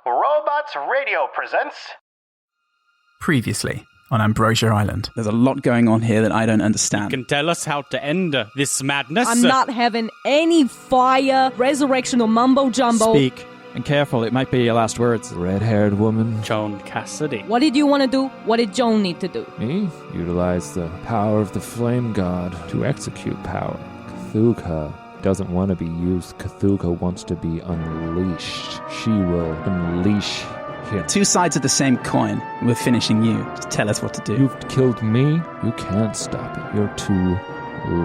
Robots Radio presents... Previously on Ambrosia Island. There's a lot going on here that I don't understand. You can tell us how to end this madness. I'm not having any fire, resurrection, or mumbo-jumbo. Speak, and careful, it might be your last words. Red-haired woman. Joan Cassidy. What did you want to do? What did Joan need to do? Me? Utilize the power of the flame god to execute power. Cthugha doesn't want to be used. Cthugha wants to be unleashed. She will unleash him. Two sides of the same coin. We're finishing you. Just tell us what to do. You've killed me. You can't stop it. You're too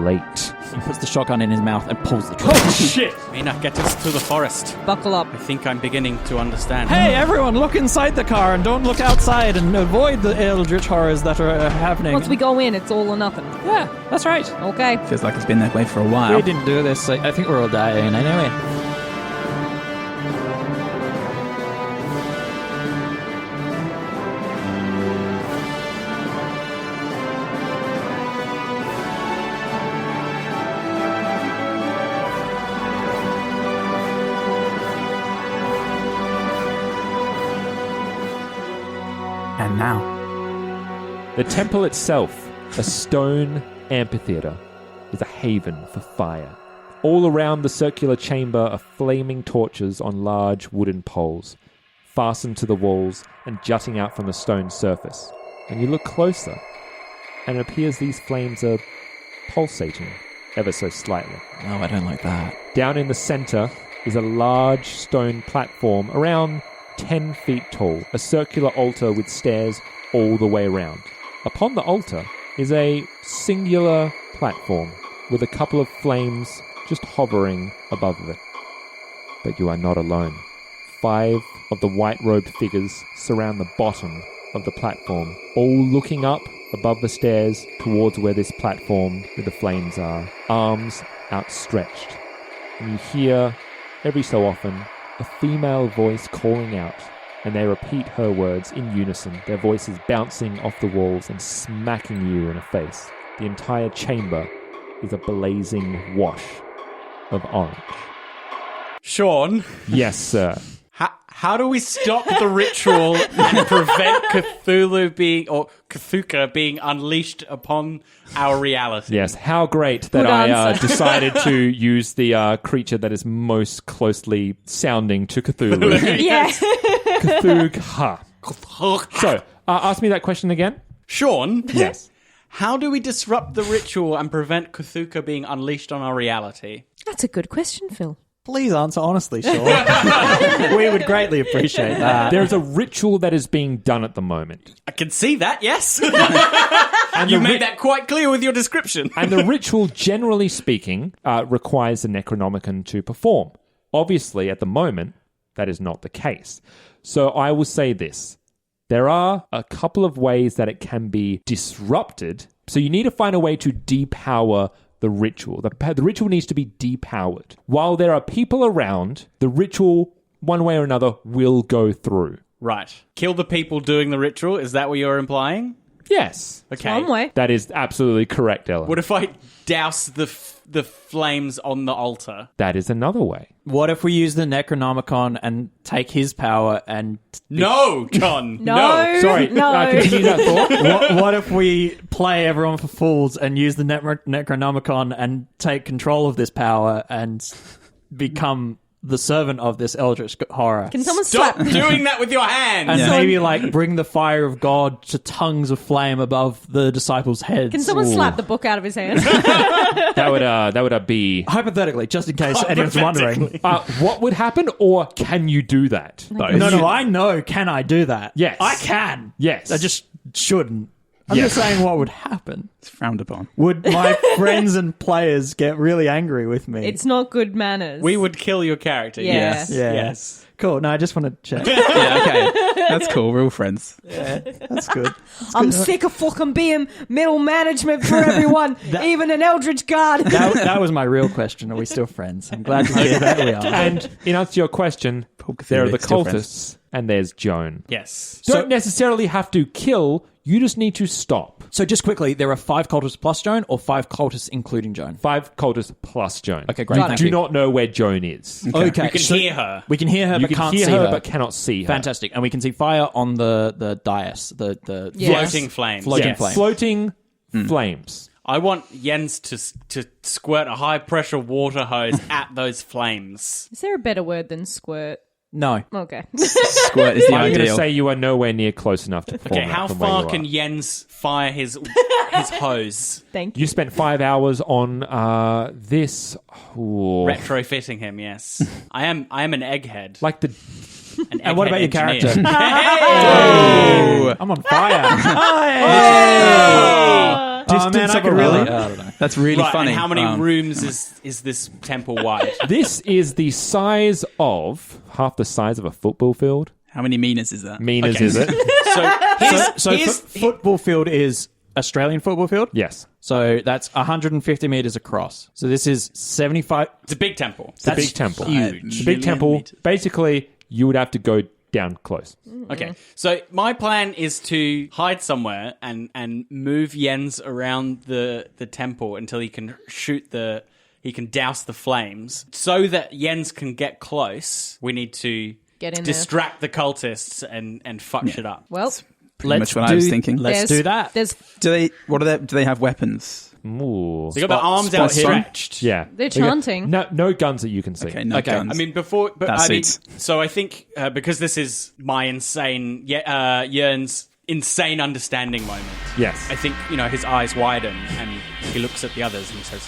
late. He puts the shotgun in his mouth and pulls the trigger. Oh, shit! Mena, get us to the forest. Buckle up. I think I'm beginning to understand. Hey, everyone, look inside the car and don't look outside and avoid the eldritch horrors that are happening. Once we go in, it's all or nothing. Yeah, that's right. Okay. Feels like it's been that way for a while. We didn't do this. I think we're all dying anyway. And now, The temple itself, a stone amphitheater, is a haven for fire. All around the circular chamber are flaming torches on large wooden poles, fastened to the walls and jutting out from the stone surface. And you look closer, and it appears these flames are pulsating ever so slightly. No, I don't like that. Down in the center is a large stone platform around 10 feet tall, a circular altar with stairs all the way around. Upon the altar is a singular platform with a couple of flames just hovering above it. But you are not alone. 5 of the white-robed figures surround the bottom of the platform, all looking up above the stairs towards where this platform with the flames are, arms outstretched. And you hear, every so often, a female voice calling out, and they repeat her words in unison, their voices bouncing off the walls and smacking you in the face. The entire chamber is a blazing wash of orange. Sean, Yes, sir. how do we stop the ritual and prevent Cthugha being unleashed upon our reality? Yes, how great that Good I answer. decided to use the creature that is most closely sounding to Cthulhu. Yeah. Cthugha. So, ask me that question again. Sean, Yes. how do we disrupt the ritual and prevent Cthugha being unleashed on our reality? That's a good question, Phil. Please answer honestly, Sean. We would greatly appreciate that. There's a ritual that is being done at the moment. I can see that, yes. You made that quite clear with your description. And the ritual, generally speaking, requires the Necronomicon to perform. Obviously, at the moment, that is not the case. So I will say this. There are a couple of ways that it can be disrupted. So you need to find a way to depower the ritual. The ritual needs to be depowered. While there are people around, the ritual, one way or another, will go through. Right. Kill the people doing the ritual, is that what you're implying? Yes. Okay. One way. That is absolutely correct, Ella. What if I douse the flames on the altar? That is another way. What if we use the Necronomicon and take his power and... No, John. No. Sorry, No. continue that thought. what if we play everyone for fools and use the Necronomicon and take control of this power and become the servant of this eldritch horror? Can someone Stop slap? doing that with your hands. And maybe bring the fire of God to tongues of flame above the disciples' heads. Can someone slap the book out of his hand? That would be... Hypothetically, just in case anyone's wondering. what would happen, or can you do that? No, I know. Can I do that? Yes. I can. Yes. I just shouldn't. I'm Yes. just saying what would happen. It's frowned upon. Would my friends and players get really angry with me? It's not good manners. We would kill your character. Yeah. Yes. Yeah. Yes. Cool. No, I just want to check. Yeah, okay. That's cool. We're all friends. That's good. I'm sick of fucking being middle management for everyone, even an Eldritch Guard. That was my real question. Are we still friends? I'm glad to hear that we are. And in answer to your question, there are the Still cultists, and there's Joan. Yes. Don't necessarily have to kill You just need to stop. So just quickly, there are 5 cultists plus Joan or 5 cultists including Joan? 5 cultists plus Joan. Okay, great. You Thank do you. not know where Joan is. Okay. We can hear her. We can hear her, You but can can't hear see her, but cannot see her. Fantastic. And we can see fire on the dais, the Yes. Floating flames. Floating Yes. flame. Floating flames. I want Jens to squirt a high pressure water hose at those flames. Is there a better word than squirt? No. Okay. Squirt is the I'm going to ideal. say you are nowhere near close enough to perform Okay, that how from where far you can are. Jens fire his hose? Thank you. You spent 5 hours on this. Ooh. Retrofitting him, yes. I am an egghead. Like the. An And what about your egghead character? engineer. Oh, I'm on fire. Distance man, I of could a really. runner. I don't know. That's really Right, funny. and how many rooms is this temple wide? This is the size of half the size of a football field. How many Menas is that? Menas, Okay. is it? Football field is Australian football field. Yes. So that's 150 meters across. So this is 75. It's a big temple. It's a big temple. huge. It's a big temple. Meters. Basically, you would have to go down close. Okay, so my plan is to hide somewhere and move Jens around the temple until he can he can douse the flames. So that Jens can get close, we need to Get in there. distract the cultists and fuck shit up. Well, Pretty much what I was thinking. Let's do that. There's Do they have weapons? Ooh. They got their arms spot hidden. outstretched. Yeah. They're They got- chanting. No guns that you can see. Okay, no Okay, guns. I mean, before, but That I mean, suits. so I think because this is my insane, Jørgen's insane understanding moment. Yes. I think his eyes widen and he looks at the others and he says,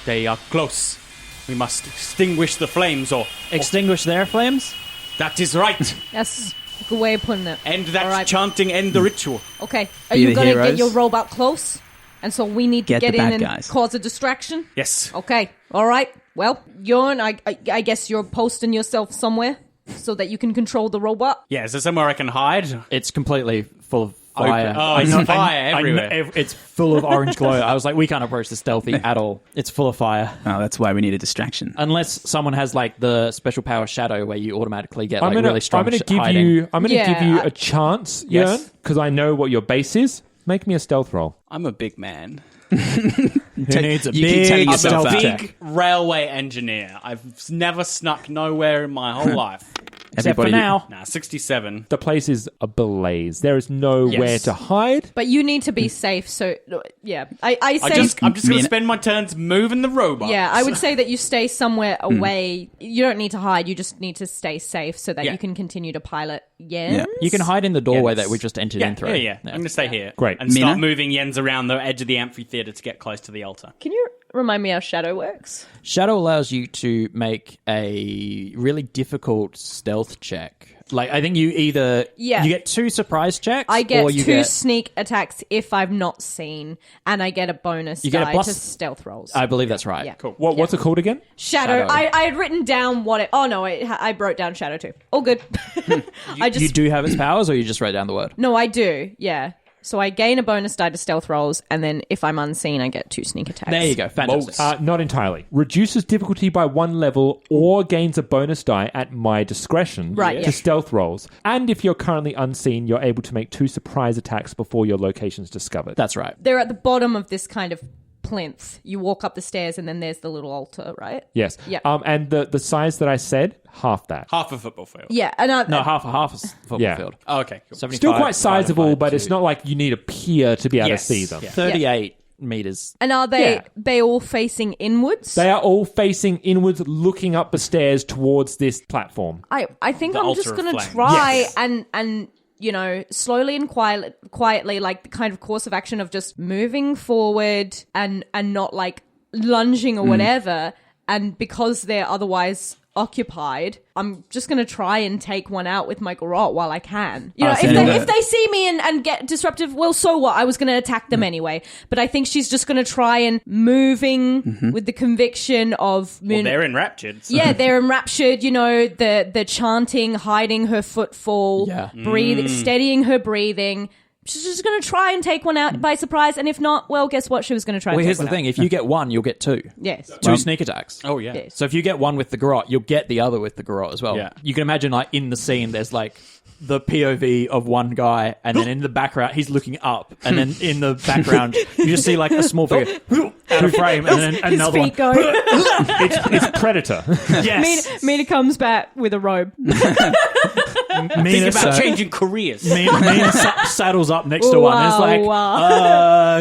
"They are close. We must extinguish the flames, or Extinguish their flames. that is right. That's a good way of putting it. End that All right. chanting. End the ritual." Okay. Are Be you the going to get heroes. your robot close? And so we need to Get get the in bad and guys. cause a distraction? Yes. Okay. All right. Well, Jørgen, I guess you're posting yourself somewhere so that you can control the robot? Yeah. Is there somewhere I can hide? It's completely full of fire. Oh, it's fire everywhere. It's full of orange glow. I was like, we can't approach this stealthy at all. It's full of fire. Oh, that's why we need a distraction. Unless someone has like the special power shadow where you automatically get I'm like gonna, really strong I'm gonna give hiding. you. I'm gonna Yeah, give you I- a chance, Yes. Jørgen, because I know what your base is. Make me a stealth roll. I'm a big man. Who needs a you keep telling big yourself stealth that. check? Railway engineer. I've never snuck nowhere in my whole life. Except for Everybody- now. Nah, 67. The place is ablaze. There is nowhere Yes. to hide. But you need to be safe, so yeah. I say I'm just going Mena- to spend my turns moving the robot. yeah, I would say that you stay somewhere away. You don't need to hide, you just need to stay safe so that Yeah. you can continue to pilot Jens. Yeah. You can hide in the doorway Yes. that we just entered Yeah, in through. yeah. I'm going to stay here. Great. And start Mena? moving Jens around the edge of the amphitheater to get close to the altar. Can you remind me how Shadow works? Shadow allows you to make a really difficult stealth check. Like, I think you either... Yeah. You get 2 surprise checks, I get or you 2 get... sneak attacks if I'm not seen, and I get a bonus You get a die plus- to stealth rolls. I believe that's right. Yeah. Cool. What's it called again? Shadow. Shadow. I had written down what it... Oh, no, I wrote down Shadow too. All good. I just... You do have its powers, or you just wrote down the word? No, I do, yeah. So I gain a bonus die to stealth rolls, and then if I'm unseen, I get 2 sneak attacks. There you go. Fantastic. Not entirely. Reduces difficulty by 1 level or gains a bonus die at my discretion Right, to yeah. stealth rolls. And if you're currently unseen, you're able to make 2 surprise attacks before your location's discovered. That's right. They're at the bottom of this kind of plinth. You walk up the stairs, and then there's the little altar, right? Yes. Yeah. And the size that I said, half that. Half a football field. Yeah, and No, half a football Yeah. field. Oh, okay, cool. 75 Still quite sizable, divided by but it's 2. not like you need a pier to be able Yes. to see them. Yeah. 38 meters. And are they all facing inwards? They are all facing inwards, looking up the stairs towards this platform. I think The I'm altar just of gonna flame. try Yes. and slowly and quietly, like the kind of course of action of just moving forward and not like lunging or whatever. And because they're otherwise occupied, I'm just gonna try and take one out with my garrote while I can. You know, if they see me and get disruptive, well, so what? I was gonna attack them anyway. But I think she's just gonna try and moving with the conviction of Well, they're enraptured. So. yeah, they're enraptured, the chanting, hiding her footfall, Yeah. breathing, steadying her breathing. She's just going to try and take one out by surprise, and if not, well, guess what? She was going to try and Well, take here's the one thing. If you get 1, you'll get 2. Yes. 2 sneak attacks. Oh, yeah. Yes. So if you get 1 with the garrote, you'll get the other with the garrote as well. Yeah. You can imagine, like, in the scene, there's, like, the POV of one guy, and then in the background he's looking up, and then in the background you just see like a small figure out of frame, and then His another one. feet go. It's Predator. Yes, Mina comes back with a robe. Think Mina, about changing careers. Mina saddles up next to one. And it's like,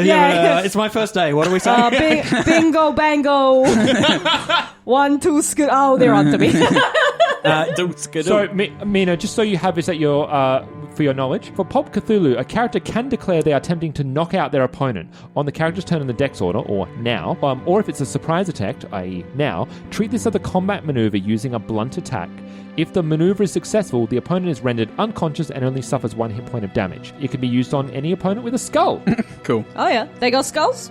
Yeah. it's my first day. What are we saying? Bingo, bango. 1, 2, scoot. Oh, they're on to me. So, Mina, just so you have this at your for your knowledge, for Pulp Cthulhu, a character can declare they are attempting to knock out their opponent on the character's turn in the dex order, or now, or if it's a surprise attack, i.e. now, treat this as a combat maneuver using a blunt attack. If the maneuver is successful, the opponent is rendered unconscious and only suffers 1 hit point of damage. It can be used on any opponent with a skull. Cool. Oh, yeah. They got skulls?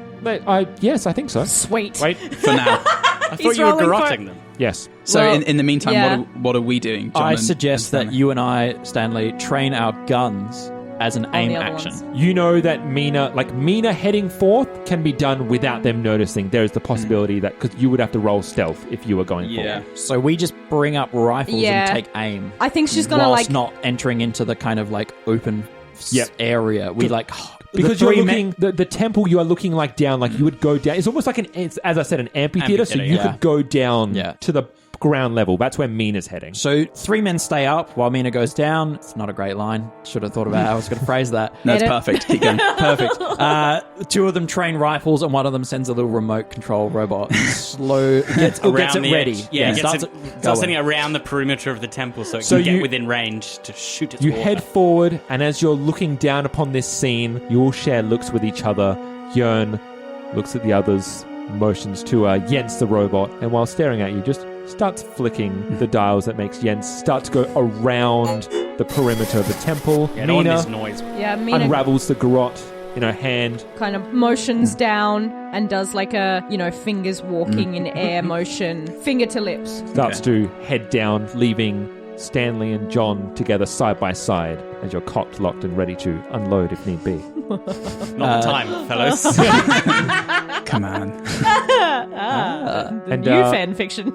Yes, I think so. Sweet. Wait, For now. I thought you were garroting them. yes. So Well, in the meantime, yeah. what are we doing, John? I and- suggest and that Stanley? you and I, Stanley, train our guns as an aim the other action. ones. You know that Mena heading forth can be done without them noticing. There is the possibility that, because you would have to roll stealth if you were going Yeah. forward. So we just bring up rifles Yeah. and take aim. I think she's gonna, whilst like... not entering into the kind of like open Yep. area. We like Because the you're three looking, the temple you are looking like down, like you would go down. It's almost like as I said, an amphitheater. So you yeah. could go down Yeah. to the ground level. That's where Mina's heading. So 3 men stay up while Mina goes down. It's not a great line. Should have thought about how I was going to phrase that. No, it's Edit. perfect. Keep going. Perfect. 2 of them train rifles, and one of them sends a little remote control robot. Gets it the ready. edge. Yeah, it starts gets it it, starts going. sending it around the perimeter of the temple so it So can you- get within range to shoot its You water. head forward, and as you're looking down upon this scene, you all share looks with each other. Jørgen looks at the others, motions to Jens the robot, and while staring at you, just starts flicking the dials that makes Jens start to go around the perimeter of the temple. Yeah, no one Mina makes noise. Yeah, Mina unravels the garrote in her hand. kind of motions down and does like a, fingers walking in air motion. Finger to lips. Starts to head down, leaving Stanley and John together side by side as you're cocked, locked, and ready to unload if need be. Not the time, fellows. Come on. And, New fan fiction.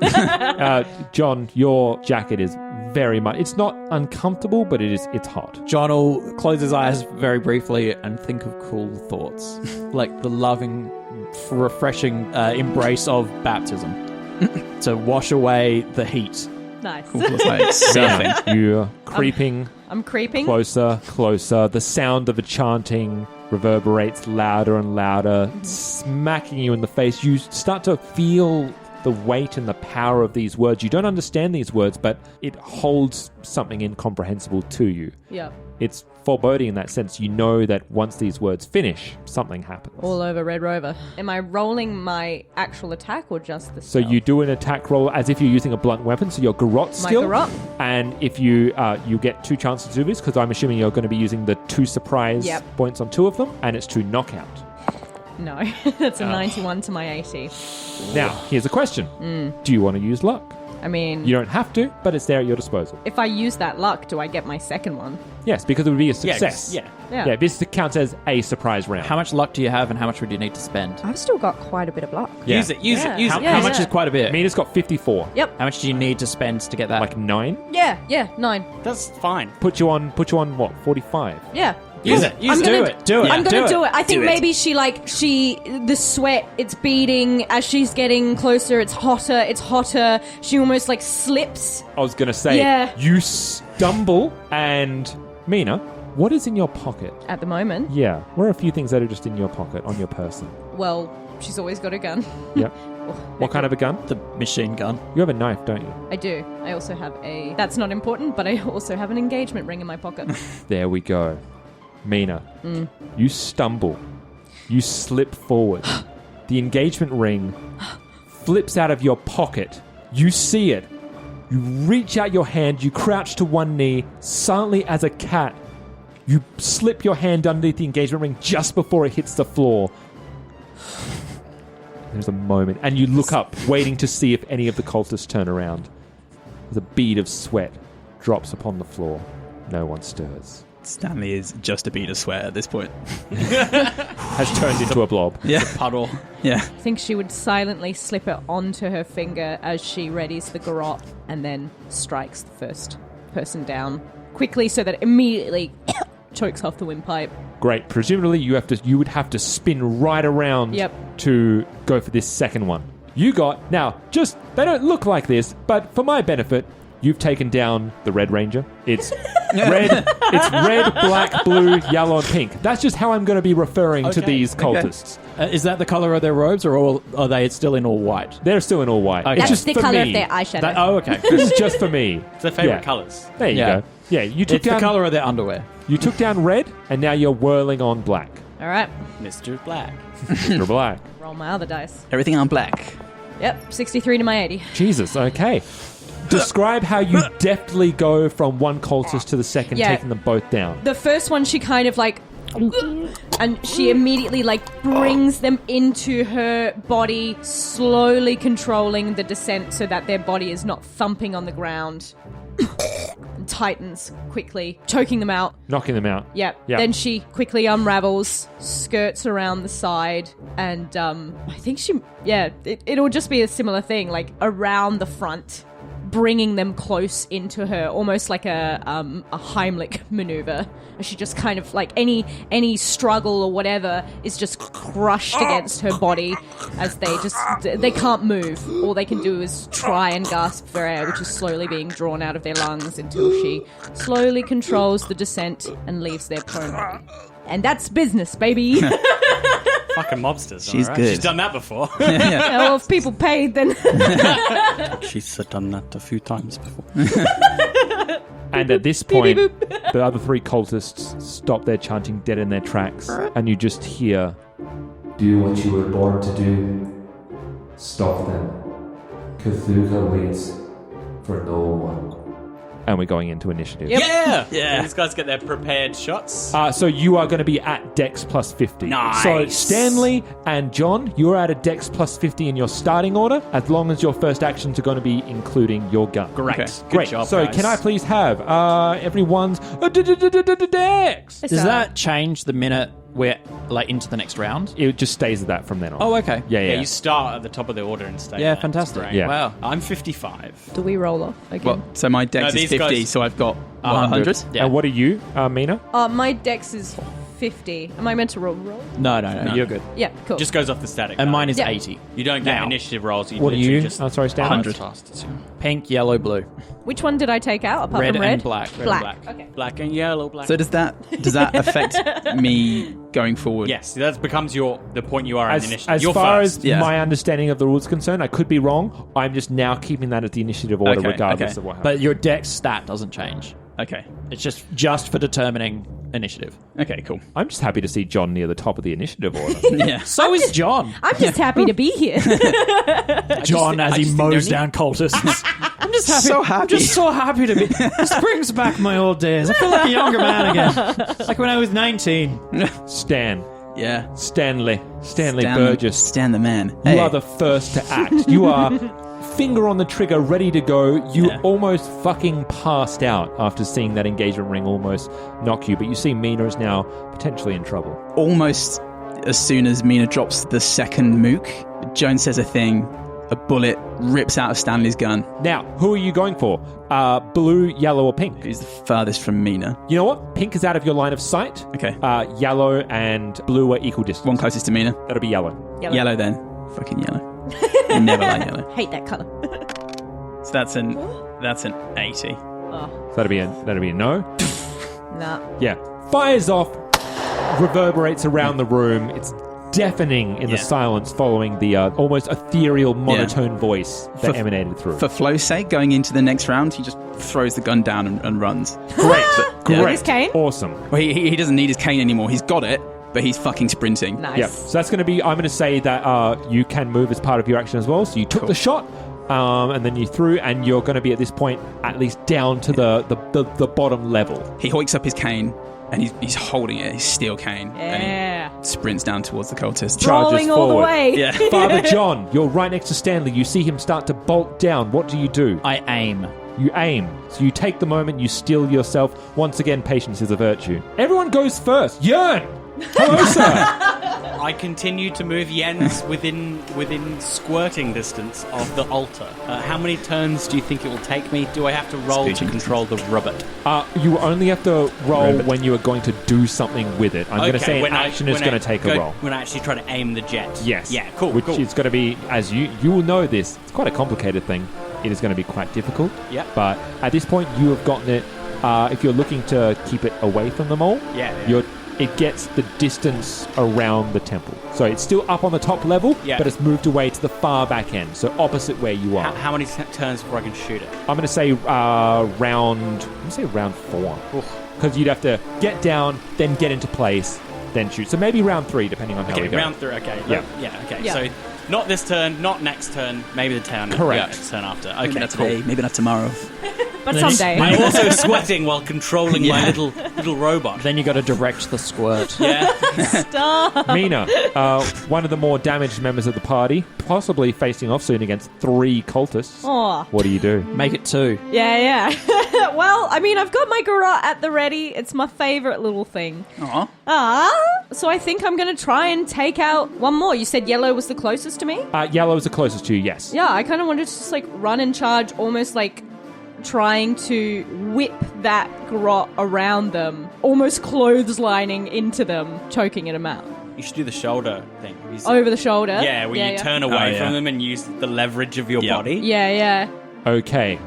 John, your jacket is very much... It's not uncomfortable, but it's hot. John will close his eyes very briefly and think of cool thoughts, like the loving, refreshing embrace of baptism to wash away the heat. Nice. It's like surfing. You're creeping I'm creeping. closer, closer. The sound of the chanting reverberates louder and louder, smacking you in the face. You start to feel the weight and the power of these words. You don't understand these words, but it holds something incomprehensible to you. Yeah. It's foreboding in that sense. You know that once these words finish, something happens. All over Red Rover. Am I rolling my actual attack or just the So you do an attack roll as if you're using a blunt weapon, so your garrote skill. garrote. And if you get 2 chances to do this, because I'm assuming you're going to be using the 2 surprise Yep. points on 2 of them, and it's to knockout. No. That's a 91 to my 80. Now, here's a question. Do you want to use luck? I mean, You don't have to, but it's there at your disposal. if I use that luck, do I get my second one? Yes, because it would be a success. Yeah. Yeah. This counts as a surprise round. How much luck do you have, and how much would you need to spend? I've still got quite a bit of luck. Yeah. Use it, use Yeah. it, use How, it. Yeah, how much yeah. is quite a bit? Mina's got 54. Yep. How much do you need to spend to get that? Like 9. Yeah, 9. That's fine. Put you on what? 45. Yeah. Use it, use I'm it. gonna- Do it. I'm gonna do it. I think Do it. maybe the sweat, it's beating as she's getting closer. It's hotter. She almost like slips. I was going to say, Yeah. you stumble, and Mina, what is in your pocket? At the moment. Yeah, what are a few things that are just in your pocket, on your person? Well, she's always got a gun. Yep. What kind of a gun? The machine gun. You have a knife, don't you? I do. I also have that's not important, but I also have an engagement ring in my pocket. There we go. Mina, you stumble. You slip forward. The engagement ring flips out of your pocket. You see it. You reach out your hand. You crouch to one knee, silently as a cat. You slip your hand underneath the engagement ring just before it hits the floor. There's a moment, and you look up, waiting to see if any of the cultists turn around. As a bead of sweat drops upon the floor. No one stirs. Stanley is just a bead of sweat at this point. Has turned into a blob. Yeah. Puddle. Yeah. I think she would silently slip it onto her finger as she readies the garrote and then strikes the first person down. quickly so that it immediately chokes off the windpipe. Great. Presumably you would have to spin right around to go for this second one. You got... Now, they don't look like this, but for my benefit, you've taken down the Red Ranger. It's red, black, blue, yellow, and pink. That's just how I'm going to be referring to these cultists. Is that the color of their robes, or are they still in all white? They're still in all white. Okay. That's It's just the for color me. of their eyeshadow. Okay. This is just for me. It's their favorite colors. There you go. Yeah, you took It's down the color of their underwear. You took down red, and now you're whirling on black. All right. Mr. Black. Mr. Black. Roll my other dice. Everything on black. Yep, 63 to my 80. Jesus, okay. Describe how you deftly go from one cultist to the second, taking them both down. The first one, she kind of like... And she immediately like brings them into her body, slowly controlling the descent so that their body is not thumping on the ground. And tightens quickly, choking them out. Knocking them out. Yep. Yep. Then she quickly unravels, skirts around the side, and I think it'll just be a similar thing, like around the front, bringing them close into her, almost like a Heimlich maneuver. She just kind of like any struggle or whatever is just crushed against her body as they can't move. All they can do is try and gasp for air, which is slowly being drawn out of their lungs until she slowly controls the descent and leaves their prone body. And that's business, baby. Fucking mobsters. She's good. She's done that before. Well, if people paid, then... She's done that a few times before. And at this point, the other three cultists stop their chanting dead in their tracks, and you just hear, Do what you were born to do. Stop them. Cthugha waits for no one. and we're going into initiative. Yeah! Yeah. These guys get their prepared shots. So you are going to be at Dex plus 50. Nice. So Stanley and John, you're at a Dex plus 50 in your starting order, as long as your first actions are going to be including your gun. Great. Okay. Good Great. job, So guys. can I please have everyone's Dex? Does that change the minute we're like into the next round? It just stays at that from then on. Oh, okay. Yeah. Yeah, you start at the top of the order and stay Yeah, there. fantastic. It's great. Yeah. Wow. I'm 55. Do we roll off again? Well, so my dex No, is these 50, guys- so I've got 100. Yeah. And what are you, Mena? My dex is 50. Am I meant to roll? No, you're good. Yeah, cool. Just goes off the static. And mine is Yeah. 80. You don't get Now. initiative rolls. You What are literally you? Just Sorry, Stanley. 100. fastest. Pink, yellow, blue. Which one did I take out apart Red from red? and black. Red Black. and black. Okay. Black and yellow. Black. So does that affect me going forward? Yes, that becomes the point you are in the initiative. As You're far first. as Yeah. my understanding of the rules is concerned, I could be wrong. I'm just now keeping that at the initiative order, Okay, regardless okay. of what happens. But your dex stat doesn't change. Okay. It's just for determining initiative. Okay, cool. I'm just happy to see John near the top of the initiative order. Yeah. So is John. I'm just happy to be here. John, as I he just think mows they're down cultists. I'm just happy. So happy. I'm just so happy to be. This brings back my old days. I feel like a younger man again. Like when I was 19. Stan. Yeah. Stanley Burgess. Stan the man. You Hey. are the first to act. You are finger on the trigger, ready to go. You Yeah. almost fucking passed out after seeing that engagement ring almost knock you. But you see Mena is now potentially in trouble. Almost as soon as Mena drops the second mook, Joan says a thing, a bullet rips out of Stanley's gun. Now, who are you going for? Blue, yellow, or pink? Who's the furthest from Mena? You know what? Pink is out of your line of sight. Okay. Yellow and blue are equal distance. One closest to Mena. That'll be yellow. Yellow then. Fucking yellow. I never like yellow. Hate that color. So that's an 80. Oh, So that'll be a no. nah. Yeah. Fires off, reverberates around the room. It's deafening in the Yeah. silence following the almost ethereal monotone voice that For- emanated through. For flow's sake, going into the next round, he just throws the gun down and runs. Great. Yeah. Great. His cane? Awesome. Well, he doesn't need his cane anymore. He's got it, but he's fucking sprinting. Nice. Yep. So that's going to be, I'm going to say that you can move as part of your action as well. So you took the shot, and then you threw, and you're going to be at this point at least down to the bottom level. He hoiks up his cane, and he's holding it, his steel cane, and Yeah. he sprints down towards the cultist. Charges Rolling all the forward. way. Yeah. Father John, you're right next to Stanley. You see him start to bolt down. What do you do? I aim. You aim. So you take the moment, you steel yourself. Once again, patience is a virtue. Everyone goes first. Jørgen! Hello, sir. I continue to move Jens within squirting distance of the altar. How many turns do you think it will take me? Do I have to roll to control the robot? You only have to roll when you are going to do something with it. I'm going to say an action is going to take a roll. When I actually try to aim the jet. Yes. Yeah, cool. Which is going to be, as you will know this, it's quite a complicated thing. It is going to be quite difficult. Yeah. But at this point, you have gotten it. If you're looking to keep it away from them all, it gets the distance around the temple. So it's still up on the top level, but it's moved away to the far back end, so opposite where you are. How many turns before I can shoot it? I'm going to say round 4. Because you'd have to get down, then get into place, then shoot. So maybe round 3, depending on how we go. Round 3, okay. Yeah. Okay. Yeah. So not this turn, not next turn, maybe the turn. Correct. Next turn after. Okay, Maybe not cool. today, maybe not tomorrow. But someday. I'm also sweating while controlling my little robot. Then you got to direct the squirt. Yeah. Stop. Mina, one of the more damaged members of the party, possibly facing off soon against 3 cultists. Aw. What do you do? Make it 2. Yeah. Well, I mean, I've got my garrote at the ready. It's my favorite little thing. So I think I'm going to try and take out one more. You said yellow was the closest to me? Yellow is the closest to you, yes. Yeah, I kind of wanted to just like run and charge, almost like trying to whip that garrote around them, almost clotheslining into them, choking them out. You should do the shoulder thing. Over the shoulder? Yeah, where you turn away from them and use the leverage of your body. Yeah. Okay.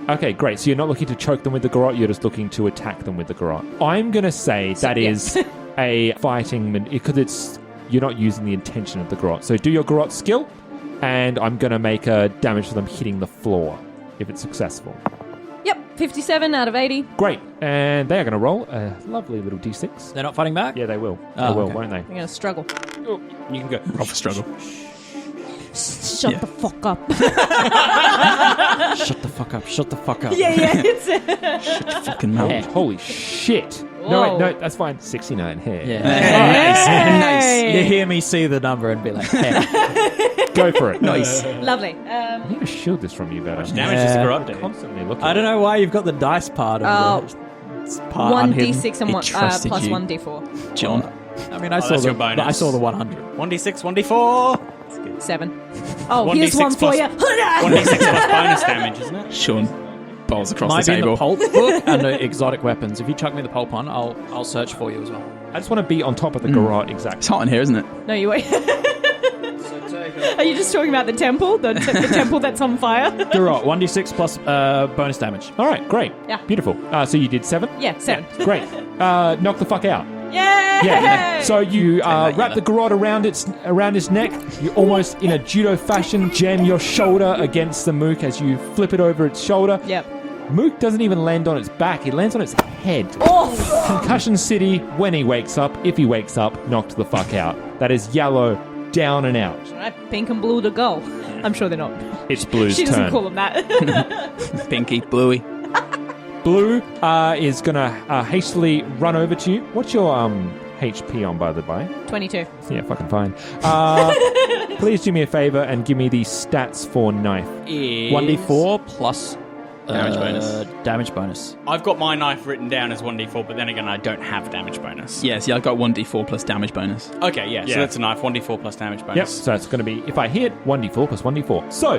Okay, great. So you're not looking to choke them with the garrote, you're just looking to attack them with the garrote. I'm going to say that is a fighting... because you're not using the intention of the garrote. So do your garrote skill, and I'm going to make a damage for them hitting the floor if it's successful. Yep, 57 out of 80. Great. And they are going to roll a lovely little d6. They're not fighting back? Yeah, they will. Oh, they will, okay. won't they? I'm going to struggle. You can go. Roll for struggle. Shut the fuck up. Shut the fuck up. Shut the fuck up. Yeah, it's it. Fucking mouth. Holy shit. Whoa. No, wait, no, that's fine. 69 here. Yeah. Nice. You hear me see the number and be like, hey. Go for it. Nice. Lovely. I need to shield this from you better. Damage does the garrote do? Constantly looking. I don't know why you've got the dice part of it's part 1d6 and It one, trusted plus you. 1d4. John. I mean, I that's your bonus. I saw the 100. 1d6, 1d4. 7. Oh, 1d6 here's one for plus- you. 1d6 plus bonus damage, isn't it? Sean bowls across Might the be in table. the pulp book and the exotic weapons. If you chuck me the pulp on, I'll search for you as well. I just want to be on top of the garrote, exactly. It's hot in here, isn't it? No, you wait. Are you just talking about the temple? The temple that's on fire? Garrote, 1d6 plus bonus damage. All right, great. Yeah. Beautiful. So you did 7? Yeah, 7. Great. Knock the fuck out. Yay! Yeah. So you wrap the garrote around its neck. You almost, in a judo fashion, jam your shoulder against the mook as you flip it over its shoulder. Yep. Mook doesn't even land on its back. It lands on its head. Oh! Concussion City, when he wakes up, if he wakes up, knocked the fuck out. That is yellow, down and out. Right, pink and blue to go. I'm sure they're not. It's Blue's She doesn't turn. call them that. Pinky, bluey. Blue is going to hastily run over to you. What's your HP on, by the way? 22. Yeah, fucking fine. Please do me a favor and give me the stats for knife. 1d4 plus Damage bonus. Damage bonus. I've got my knife written down as 1d4, but then again, I don't have damage bonus. Yes, yeah, I've got 1d4 plus damage bonus. Okay, yeah, so that's a knife, 1d4 plus damage bonus. Yep, so it's going to be, if I hit, 1d4 plus 1d4. So,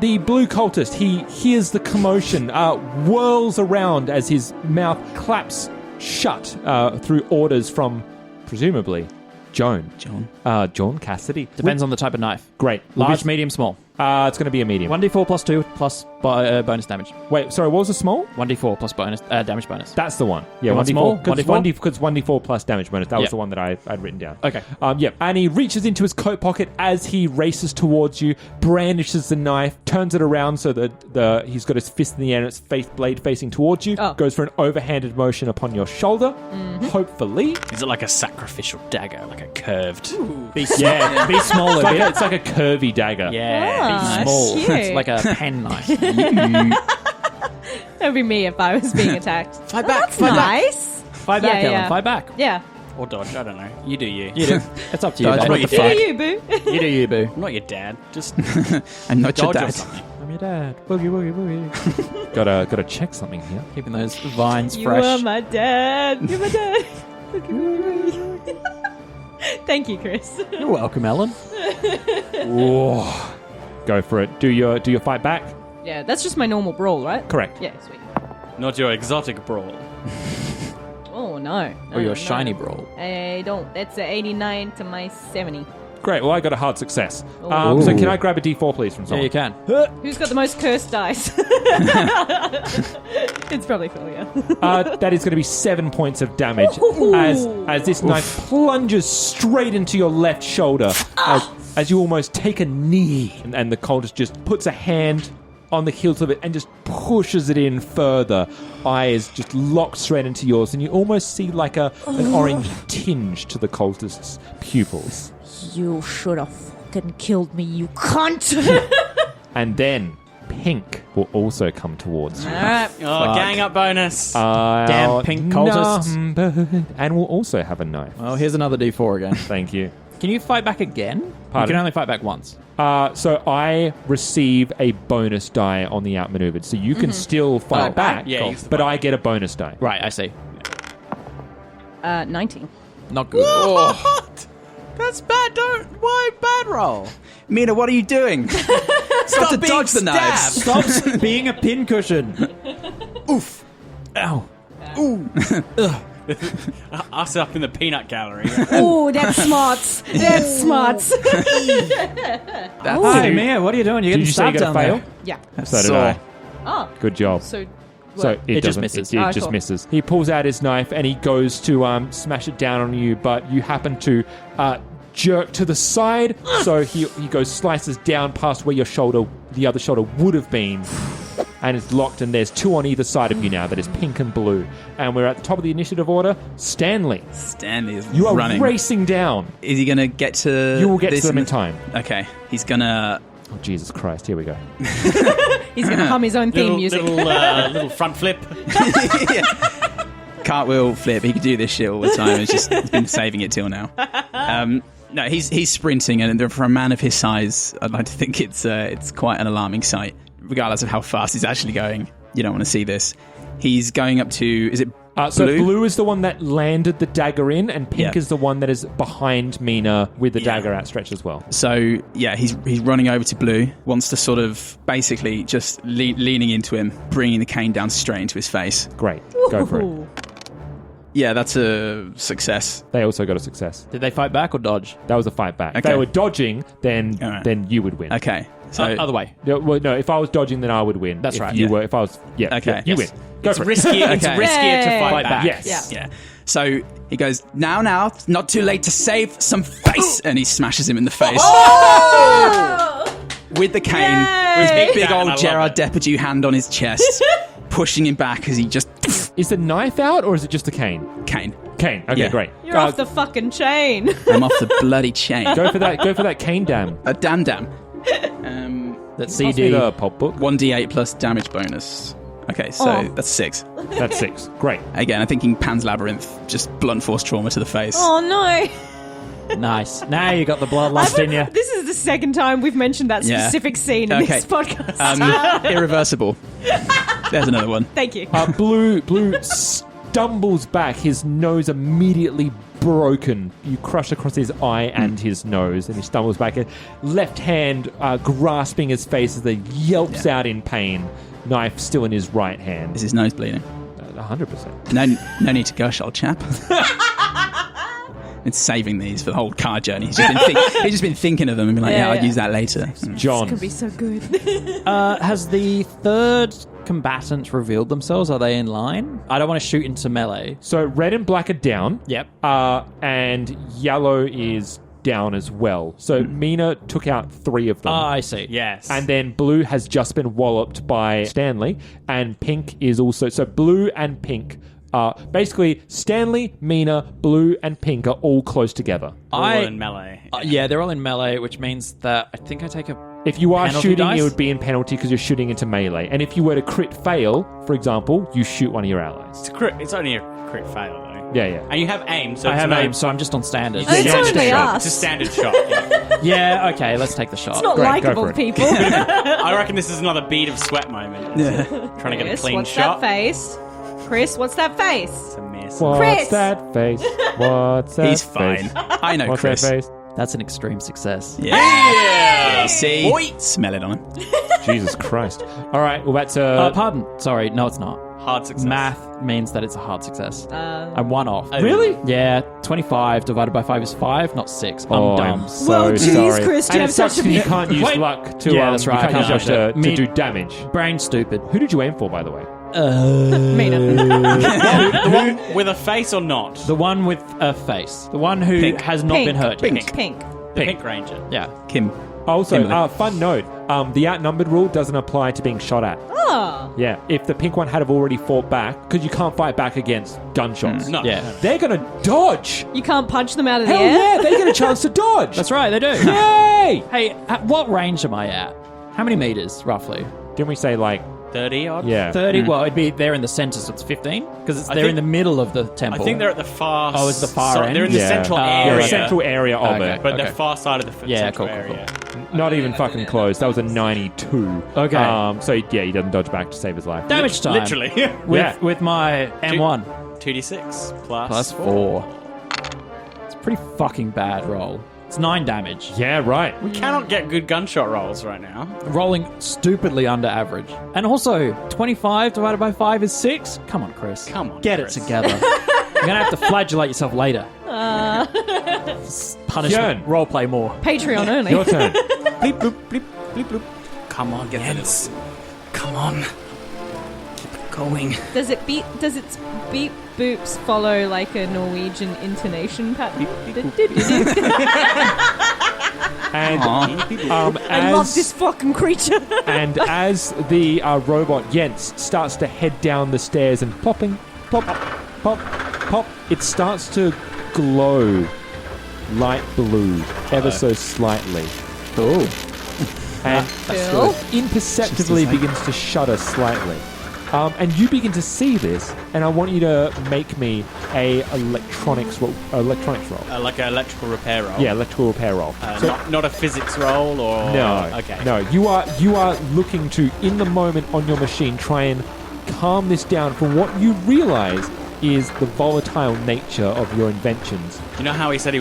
the blue cultist, he hears the commotion, whirls around as his mouth claps shut through orders from, presumably, Joan. John Cassidy. Depends on the type of knife. Great. Large, medium, small. It's going to be a medium. 1d4 plus 2 plus bonus damage. Wait, sorry, what was the small? 1d4 plus bonus damage bonus. That's the one. Yeah, You want 1d4. small? Because 1d4? 1d4 plus damage bonus. That was Yeah. the one that I'd written down. Okay. Yeah. And he reaches into his coat pocket as he races towards you, brandishes the knife, turns it around so that he's got his fist in the air and its blade facing towards you. Oh. Goes for an overhanded motion upon your shoulder. Hopefully. Is it like a sacrificial dagger, like a curved? Be small a bit. It's like a curvy dagger. Yeah. Ah, Small. cute. It's like a pen knife. That would be me if I was being attacked. Fight back, That's nice. Fight back, Yeah, Ellen. yeah. Fight back. Yeah. Or dodge, I don't know. You do you. You do. It's up to you, Dodge, babe. what the the You fuck? do you, boo. You do you, boo. I'm not your dad. Just I'm not your dodge or dad. something. I'm your dad. Boogie, boogie, boogie. Gotta check something here. Keeping those vines You fresh. are my dad. You're my dad. Thank you, Chris. You're welcome, Ellen. Whoa. Go for it. Do your fight back. Yeah, that's just my normal brawl, right? Correct. Yeah, sweet. Not your exotic brawl. Oh, no. Or your shiny brawl. I don't. That's a 89 to my 70. Great. Well, I got a hard success. Ooh. So can I grab a D4, please, from Yeah, someone? you can. Who's got the most cursed dice? It's probably Phil, yeah. That is going to be 7 points of damage as this knife plunges straight into your left shoulder as you almost take a knee, and the cultist just puts a hand on the hilt of it and just pushes it in further. Eyes just locked straight into yours, and you almost see like an orange tinge to the cultist's pupils. You should have fucking killed me, you cunt! And then Pink will also come towards you. Alright. Oh, gang up bonus. Damn pink cultists. Numbered, and will also have a knife. Well, here's another D4 again. Thank you. Can you fight back again? Pardon? You can only fight back once. So I receive a bonus die on the outmaneuvered, so you can still fight back, Yeah, you can but I get a bonus die. Right, I see. 19. Not good. What? That's bad. Why bad roll? Mena, what are you doing? Stop to dodge the knives. Stop being a pincushion. Oof. Ow. Ooh. Us up in the peanut gallery. Oh, that's smarts. That's smarts. Hi, Mia, what are you doing? You're Did getting you say you stabbed got a down fail? there. Yeah. So did Saw. I. Oh, Good job. so... So what? it It just doesn't- misses. It Oh, just cool. misses. He pulls out his knife and he goes to smash it down on you, but you happen to jerk to the side. So he goes slices down past where the other shoulder would have been, and it's locked. And there's two on either side of you now. That is Pink and Blue. And we're at the top of the initiative order. Stanley, Stanley is you are running. racing down. Is he going to get to... You will get this to them in the- time. Okay. He's going to... Oh Jesus Christ! Here we go. He's going to hum his own theme music. little front flip. Cartwheel flip. He could do this shit all the time. He's been saving it till now. No, he's sprinting, and for a man of his size, I'd like to think it's quite an alarming sight. Regardless of how fast he's actually going, you don't want to see this. He's going up to... Is it So Blue? Blue is the one that landed the dagger in, and Pink Yeah. is the one that is behind Mena with the dagger outstretched as well. So, yeah, he's running over to Blue, wants to sort of basically just leaning into him, bringing the cane down straight into his face. Great, go for it. Ooh. Yeah, that's a success. They also got a success. Did they fight back or dodge? That was a fight back. If Okay. they were dodging, then All right. then you would win. Okay. So, Other way. No, well, no, if I was dodging, then I would win. That's If right, You yeah. were. If I was, yeah, Okay. yeah, you Yes. win. Go It's for it. riskier. It's Okay. riskier to Yay. fight Fight back. back. Yes. yeah. So he goes, now, not too late to save some face. And he smashes him in the face. With the cane, with Yay. his big And I old love Gerard it. Depardieu hand on his chest, pushing him back as he just... Is the knife out or is it just a cane? Cane. Cane. Okay, Yeah. great. You're off the fucking chain. I'm off the bloody chain. Go for that. Go for that cane dam. A damn. That Pass me CD. the pop book. 1d8 plus damage bonus. Okay, so Oh. that's 6. That's 6. Great. Again, I'm thinking Pan's Labyrinth, just blunt force trauma to the face. Oh, no. Nice. Now you got the bloodlust in you. This is the second time we've mentioned that Yeah. specific scene in Okay. this podcast. Irreversible. There's another one. Thank you. Blue stumbles back. His nose immediately broken. You crush across his eye and his nose, and he stumbles back. Left hand grasping his face as he yelps out in pain. Knife still in his right hand. Is his nose bleeding? 100%. No need to gush, old chap. It's saving these for the whole car journey. He's just been thinking of them and been like, Yeah, I'll yeah. use that later. John. Could be so good. Has the third combatant revealed themselves? Are they in line? I don't want to shoot into melee. So red and black are down. Yep. And yellow is down as well. So Mena took out 3 of them. I see. Yes. And then blue has just been walloped by Stanley, and pink is also... So blue and pink are... Basically, Stanley, Mena, blue, and pink are all close together. All in melee. Yeah, they're all in melee, which means that I think I take a... If you are Penalty shooting, dice? it would be in penalty because you're shooting into melee. And if you were to crit fail, for example, you shoot one of your allies. It's only a crit fail, though. Yeah, yeah. And you have aim, so I it's have no- aim, so I'm just on standard. It's standard only shot. us. It's a standard shot. Yeah. Yeah, okay, let's take the shot. It's not Great, go likable, for it. people. I reckon this is another bead of sweat moment. Yeah. Trying to get a Chris, clean what's shot. that face? Chris, what's that face? It's a miss. face. What's Chris! that face? What's that He's face? fine. I know What's Chris. that face? That's an extreme success. Yeah. See? Smell it on him. Jesus Christ. All right, well, that's... Pardon. Sorry, no, it's not. Hard success. Math means that it's a hard success. I'm one off. Really? Yeah, 25 divided by 5 is 5 , not 6. I'm dumb. I'm so Well, geez, sorry. Chris, do and you it have sucks such a 'cause you big- can't use Wait. luck to... Yeah, that's right, You can't I use can't luck to use do damage. Brain stupid. Who did you aim for, by the way? Mena. The one with a face or not? The one with a face. The one who Pink. has not Pink. been hurt yet. Pink. The Pink Ranger. Yeah. Kim. Also, Kimberly. fun note, the outnumbered rule doesn't apply to being shot at. Oh. Yeah, if the pink one had have already fought back, because you can't fight back against gunshots. No. Yeah. They're going to dodge. You can't punch them out of the Hell air? yeah, they get a chance to dodge. That's right, they do. Yay! Hey, at what range am I at? How many meters, roughly? Didn't we say, like, 30 odd? yeah. 30? Well, it'd be there in the center, so it's 15? Because they're think- in the middle of the temple. I think they're at the far... Oh, it's the far end? They're in the Yeah. central Oh, area. The central area of Okay. it. But the Okay. far side of the Yeah, central cool, cool, area. Not even fucking close. That was a 92. Okay. So, yeah, he doesn't dodge back to save his life. Damage time. Literally. With my M1. 2d6 plus Plus 4. It's a pretty fucking bad roll. It's 9 damage. Yeah, right. We cannot get good gunshot rolls right now. Rolling stupidly under average. And also, 25 divided by 5 is 6? Come on, Chris. Come on, Get Chris. it together. You're going to have to flagellate yourself later. Punishment. Jørgen. Roleplay more. Patreon only. Your turn. Bleep, bloop, bleep, bleep, bloop. Come on, Jens. Come on. Keep it going. Does its beep boops follow like a Norwegian intonation pattern? And I love this fucking creature. And as the robot Jens starts to head down the stairs and popping, pop, pop, pop, it starts to glow light blue ever so slightly. Cool. And Cool. imperceptibly begins to shudder slightly. And you begin to see this, and I want you to make me a electronics roll. Like an electrical repair roll. Yeah, electrical repair roll. Not a physics roll or... No. Okay. No, you are looking to, in the moment on your machine, try and calm this down for what you realize is the volatile nature of your inventions. You know how he said he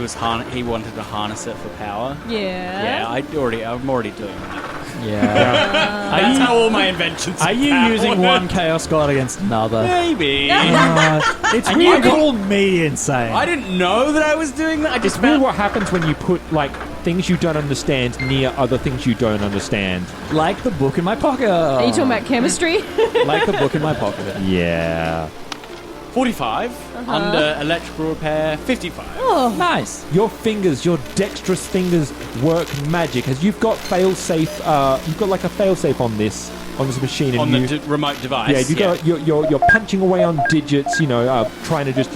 wanted to harness it for power? Yeah. Yeah, I'm already doing that. Yeah. That's how all my inventions Are you using one Chaos God against another? Maybe. It's weird. Call me insane. I didn't know that I was doing that. I just It's weird found... what happens when you put, like, things you don't understand near other things you don't understand. Like the book in my pocket. Are you talking about chemistry? Like the book in my pocket. Yeah. 45 under electrical repair. 55. Nice. Your fingers, your dexterous fingers work magic. As you've got fail-safe, you've got like a fail-safe on this machine. And On you, the remote device. yeah, you got you're punching away on digits, trying to just,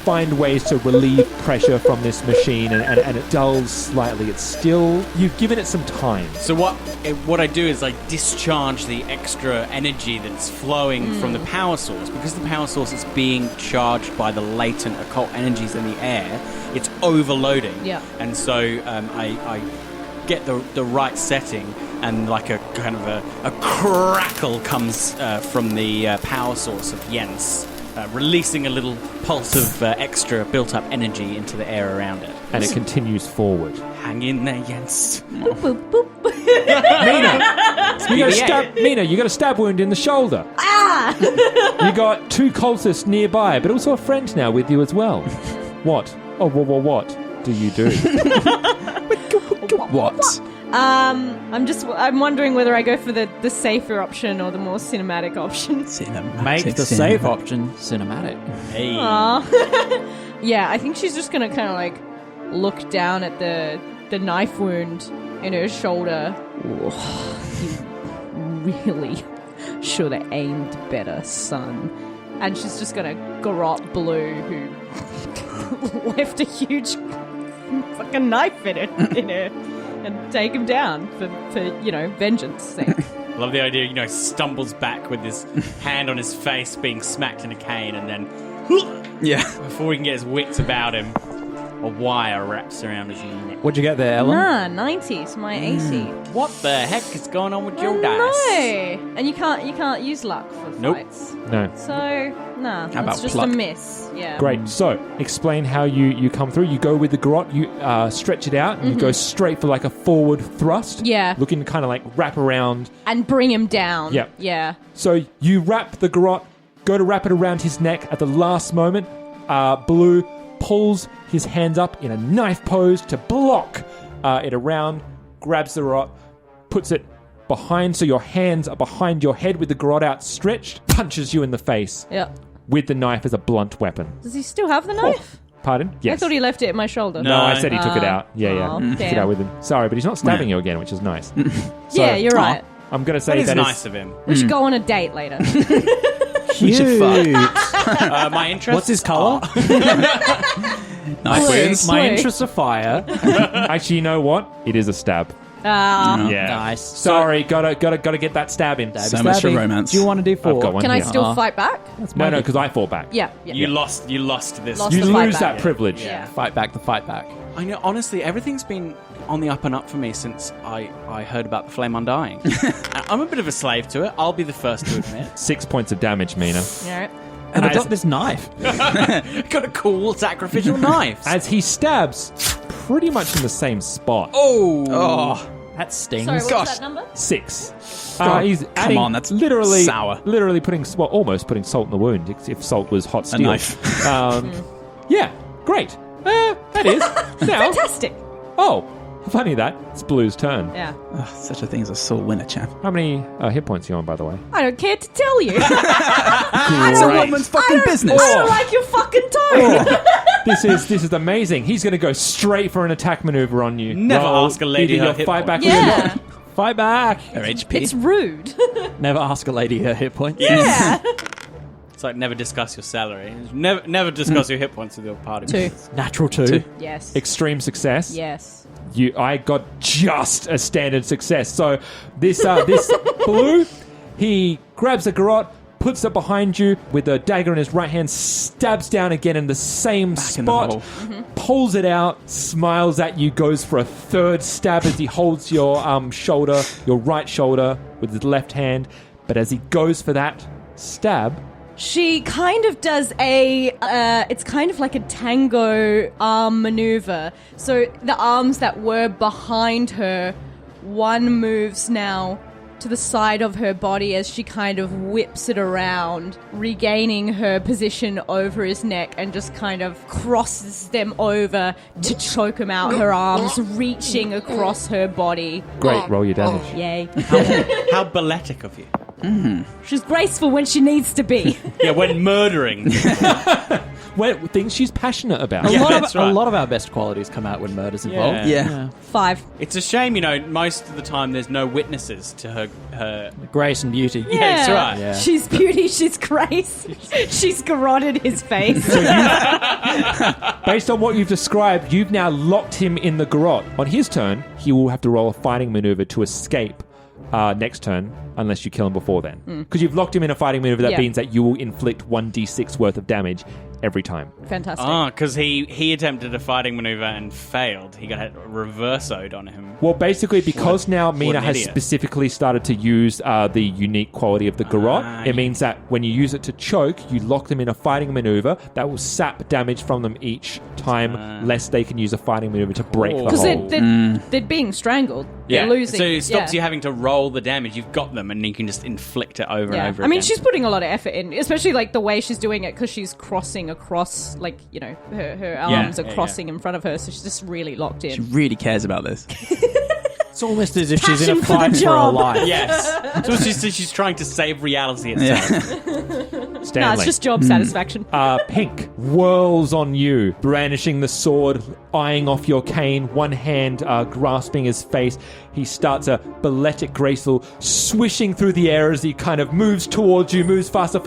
find ways to relieve pressure from this machine, and it dulls slightly. It's still, you've given it some time. So what I do is I discharge the extra energy that's flowing from the power source. Because the power source is being charged by the latent occult energies in the air, it's overloading. Yeah. And so I get the right setting, and like a kind of a crackle comes from the power source of Jens, releasing a little pulse of extra built-up energy into the air around it. And it continues forward. Hang in there, Jens. Boop, boop. Mina, you got a stab wound in the shoulder. You got 2 cultists nearby, but also a friend now with you as well. What? Oh, what do you do? What? I'm wondering whether I go for the safer option or the more cinematic option. Make the safe option cinematic. Hey. Yeah, I think she's just gonna kind of like look down at the knife wound in her shoulder. You really should have aimed better, son. And she's just gonna garrot Blue, who left a huge fucking knife in her, and take him down for vengeance sake. Love the idea, stumbles back with his hand on his face being smacked in a cane, and then Yeah. before he can get his wits about him, a wire wraps around his neck. What'd you get there, Ellen? Nah, 90's my AC. What the heck is going on with your Oh, dice? no, and you can't use luck for Nope. fights. No. So nah, How that's about just pluck? a miss. Yeah. Great. So, explain how you come through. You go with the garrote, you stretch it out, and you go straight for like a forward thrust. Yeah. Looking to kind of like wrap around. And bring him down. Yep. Yeah. So, you wrap the garrote, go to wrap it around his neck at the last moment. Blue pulls his hands up in a knife pose to block it around, grabs the garrote, puts it behind, so your hands are behind your head with the garrote outstretched, punches you in the face Yep. with the knife as a blunt weapon. Does he still have the knife? Pardon? Yes. I thought he left it at my shoulder. No, I said he took it out. Yeah. Oh, Took it damn. out with him. Sorry, but he's not stabbing you again, which is nice. So, Yeah, you're right. I'm going to say That is that nice of him. We should go on a date later. We should fuck. My interest. What's his colour? Nice Blue. words. My Blue. interests are fire. Actually, you know what? It is a stab. Yeah. Nice. Sorry, gotta get that stab in. So much for romance. Do you want to do 4? I've got one Can I here. still fight back? No, because I fought back. Yeah. You lost this. Lost You the fight lose back. that privilege. Yeah. Fight back the fight back. I know. Honestly, everything's been on the up and up for me since I heard about the flame undying. I'm a bit of a slave to it. I'll be the first to admit. 6 points of damage, Mena. All right. And I As- got this knife. Got a cool sacrificial knife. As he stabs, pretty much in the same spot. Oh, that stings. Sorry, what Gosh. was that number? 6. God, He's come adding, on, that's literally sour. Literally putting, well, almost putting salt in the wound. If salt was hot steel. knife. Yeah, great. That is now. Fantastic. Oh, funny that it's Blue's turn. Yeah. Ugh, such a thing as a sore winner, chap. How many hit points are you on, by the way? I don't care to tell you. It's a woman's fucking business. I don't like your fucking tone. This is amazing. He's going to go straight for an attack maneuver on you. Never Roll ask a lady either her your hit fight back points. or your Yeah. Fight back. Her HP. It's rude. Never ask a lady her hit points. Yeah. It's like never discuss your salary. Never discuss your hit points with your party. 2. Natural 2. Yes. extreme success. Yes. I got just a standard success. So this Blue, he grabs a garrote, puts it behind you with a dagger in his right hand, stabs down again in the same in the spot, hole. pulls it out, smiles at you, goes for a third stab as he holds your shoulder, your right shoulder with his left hand. But as he goes for that stab, She kind of does it's kind of like a tango arm maneuver. So the arms that were behind her, one moves now to the side of her body as she kind of whips it around, regaining her position over his neck and just kind of crosses them over to choke him out, her arms reaching across her body. great, roll your damage. Yay. How balletic of you. She's graceful when she needs to be. Yeah, when murdering. Well, things she's passionate about. Yeah, a that's right. lot of our best qualities come out when murder's involved. Yeah. 5. It's a shame, most of the time there's no witnesses to her. Grace and beauty. Yeah, that's right. Yeah. She's beauty, she's grace. She's garroted his face. Based on what you've described, you've now locked him in the garrote. On his turn, he will have to roll a fighting maneuver to escape next turn, unless you kill him before then. Because you've locked him in a fighting maneuver, that Yeah. means that you will inflict 1d6 worth of damage every time. Fantastic. Because he attempted a fighting maneuver and failed. He got reversoed on him. Well, basically, because now Mena an has idiot. specifically started to use the unique quality of the garrote, it means that when you use it to choke, you lock them in a fighting maneuver that will sap damage from them each time, lest they can use a fighting maneuver to break the Because hold. they're being strangled. Yeah, They're losing. so it stops yeah. you having to roll the damage. You've got them, and you can just inflict it over and over I mean, again. she's putting a lot of effort in, especially like the way she's doing it because she's crossing across, like, her arms are crossing in front of her, so she's just really locked in. She really cares about this. It's almost as if she's in a Passion for the fight for her job. life. Yes. So she's trying to save reality itself. Stanley. No, it's just job satisfaction. Pink whirls on you, brandishing the sword, eyeing off your cane, one hand grasping his face. He starts a balletic graceful swishing through the air as he kind of moves towards you, moves faster,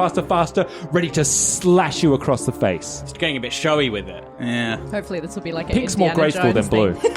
ready to slash you across the face. Just getting a bit showy with it. Yeah. Hopefully this will be like a Pink's more Indiana graceful Jones than blue. thing.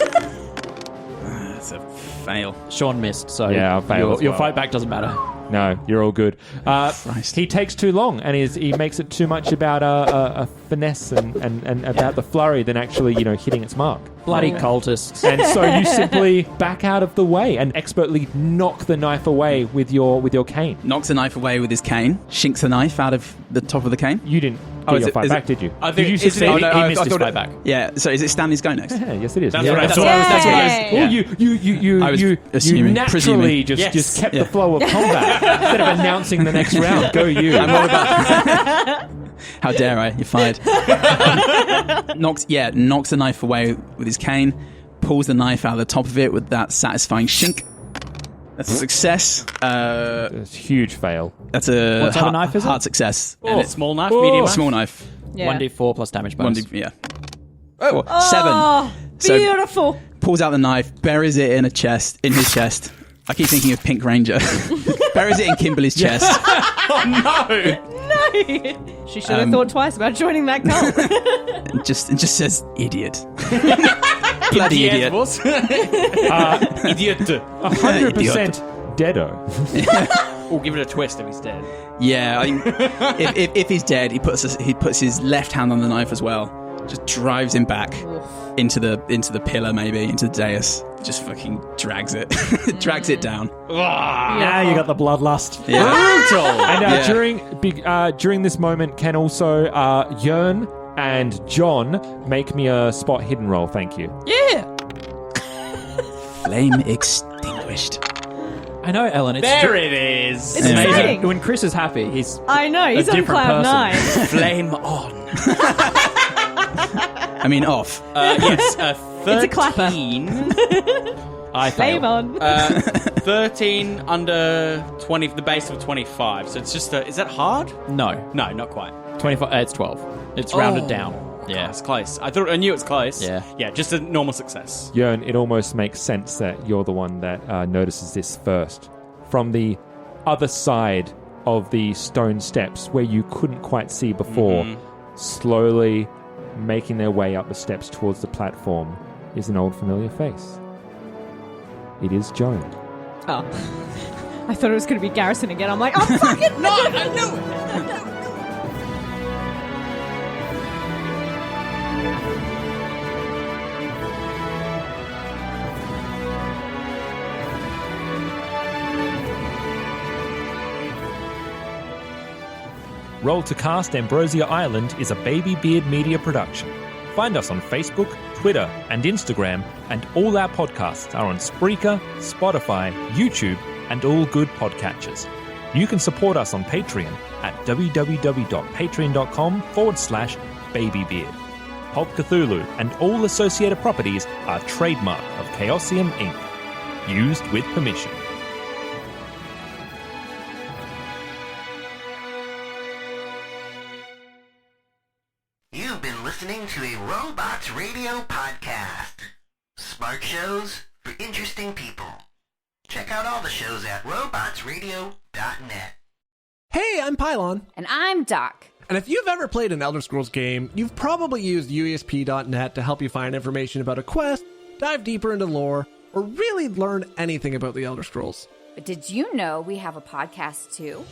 That's a fail. Sean missed, so Yeah, I failed as your well. fight back doesn't matter. No, you're all good. Christ. He takes too long, and he makes it too much about a finesse and about the flurry than actually, hitting its mark. Bloody cultists. And so you simply back out of the way and expertly knock the knife away with your cane. Knocks a knife away with his cane, shinks the knife out of the top of the cane. You didn't get is your it- fight is back, it- did you? I think You is succeed. it- Oh, no, he I missed his thought fight it- back. Yeah, so is it Stanley's go next? Yeah, yes, it is. That's Yeah. what I That's thought. what I was- that's what I was- Yay. Well, Yeah. I was you assuming, naturally presuming. just Yes. kept Yeah. the flow of combat instead of announcing the next round. Go you. I'm all about. How dare I? You're fired. Knocks the knife away with his cane, pulls the knife out of the top of it with that satisfying shink. That's a success. It's a huge fail. That's a What type of knife is it? hard success. And it's small knife, medium knife? Small knife. Yeah. 1d4 plus damage bonus. 1D, yeah. Oh, 7. Oh, So- beautiful. Pulls out the knife, buries it in his chest. I keep thinking of Pink Ranger. Buries it in Kimberly's chest. She should have thought twice about joining that cult. And just says, idiot. Bloody idiot. What? Idiot. 100% deado. We'll give it a twist if he's dead. Yeah, if he's dead, he puts his left hand on the knife as well. Just drives him back into the pillar, maybe into the dais. Just fucking drags it, drags it down. Now you got the bloodlust. Yeah. And Yeah. during this moment, can also Jørgen and John make me a spot hidden roll? Thank you. Flame extinguished. I know, Ellen. It's There it is. It's amazing. exciting. When Chris is happy, he's I know, he's a on different cloud person. 9. Flame on. I mean, off. Yes, 13. It's a clapper. I Flame fail. on. 13 under 20, the base of 25. So it's just is that hard? No, No, not quite. 25. It's 12. It's rounded down. Yeah. It's close. I knew it was close. Yeah. Yeah, just a normal success. Jørgen, it almost makes sense that you're the one that notices this first. From the other side of the stone steps, where you couldn't quite see before, slowly making their way up the steps towards the platform, is an old familiar face. It is Joan. Oh. I thought it was going to be Garrison again. I'm like, oh, fucking no! I knew it! Roll to Cast Ambrosia Island is a Baby Beard Media production. Find us on Facebook, Twitter, and Instagram, and all our podcasts are on Spreaker, Spotify, YouTube, and all good podcatchers. You can support us on Patreon at www.patreon.com/babybeard. Pulp Cthulhu and all associated properties are trademark of Chaosium Inc. Used with permission. You've been listening to a Robots Radio podcast. Smart shows for interesting people. Check out all the shows at robotsradio.net. Hey, I'm Pylon. And I'm Doc. And if you've ever played an Elder Scrolls game, you've probably used UESP.net to help you find information about a quest, dive deeper into lore, or really learn anything about the Elder Scrolls. But did you know we have a podcast too?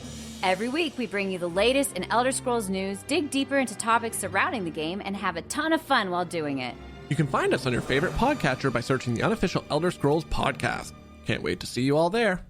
Every week we bring you the latest in Elder Scrolls news, dig deeper into topics surrounding the game, and have a ton of fun while doing it. You can find us on your favorite podcatcher by searching the unofficial Elder Scrolls podcast. Can't wait to see you all there.